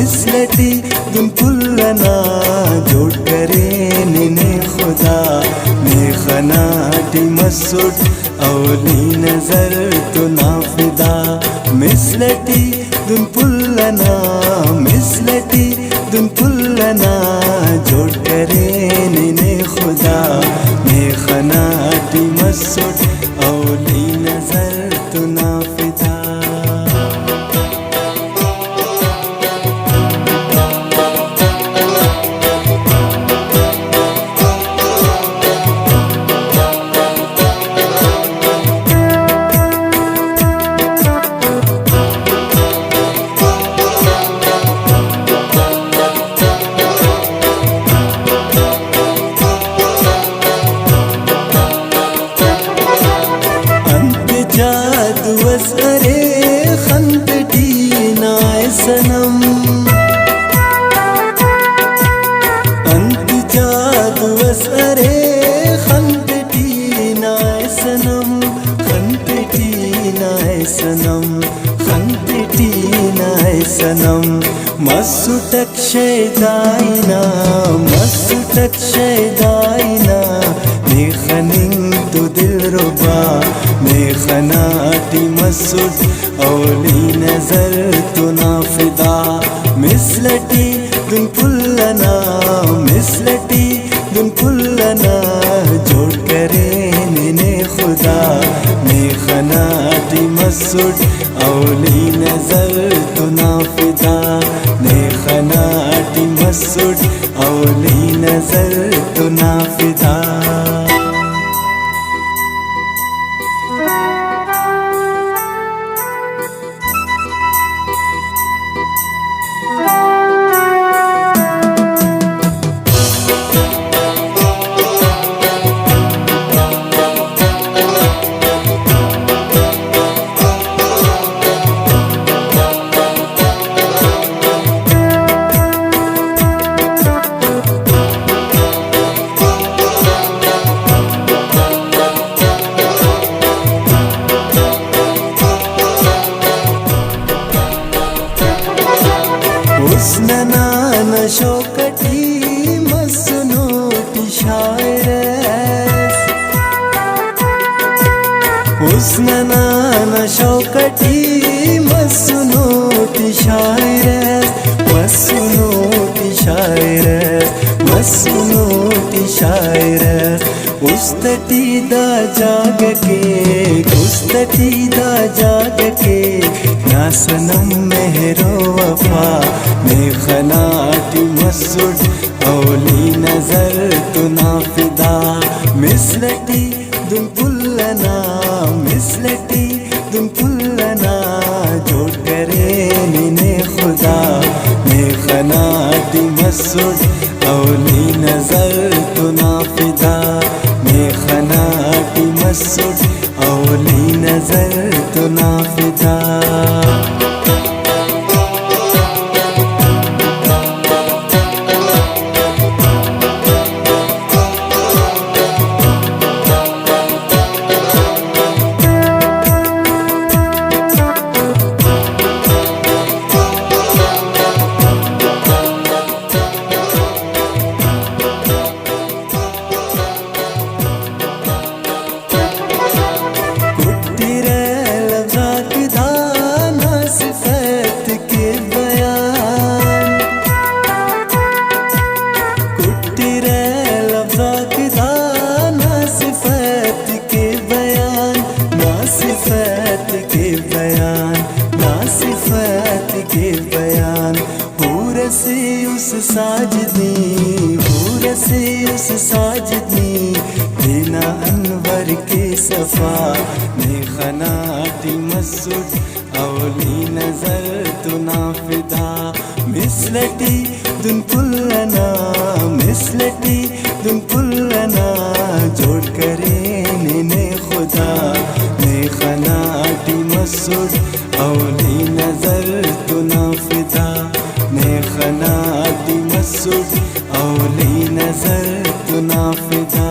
मिसलटी दुन पुल्लना जोड़ करे निने खुदा ने खनाटी मसूद औली नजर तो नाफिदा मिसलटी दुन पुल्लना मिसलटी दुन पुल्लना जोड़ करे निने खुदा ने खनाटी मसूद औली नजर तो नाफिदा जादूस अरे खंदटी नाय सनम अंत जादूस अरे खंदटी नाय सनम खंदटी नाय सनम खंदटी नाय सनम मसुटक शैदाइना मसुटक शैदाइना मेखनिंग तो दिल रुबा मेखनाटी मसूद औली नजर तो नाफिदा मिसलटी दुन पुल्लना मिसलटी दुन पुल्लना जोड़ करे निने खुदा मेखनाटी मसूद औली नजर तो नाफिदा मेखनाटी मसूद औली नजर तो नाफिदा हुस्नना नशोकटी मसनूटी शायरस हुस्नना नशोकटी मसनूटी शायरस मसनूटी शायरस मसनूटी शायरस उस्तटी दा जाग के ना सनम मेहरो वफा मेखनाटी मसूद औली नजर तो नाफिदा मिसलटी दुन पुल्लना मिसलटी दुन पुल्लना जोड़ करे निने खुदा मेखनाटी मसूद औली नजर तो नाफिदा मेखनाटी मसूद औली नजर तो नाफिदा पूरे से उस साजदी बिना अनवर के सफा मेखनाटी मसूद औली नजर तो नाफिदा मिसलटी दुन पुल्लना मिसलटी दुन पुल्लना जोड़ करे निने खुदा मेखनाटी मसूद औली नजर तो नाफिदा मेखनाटी मसूद औली नजर तो नाफिदा।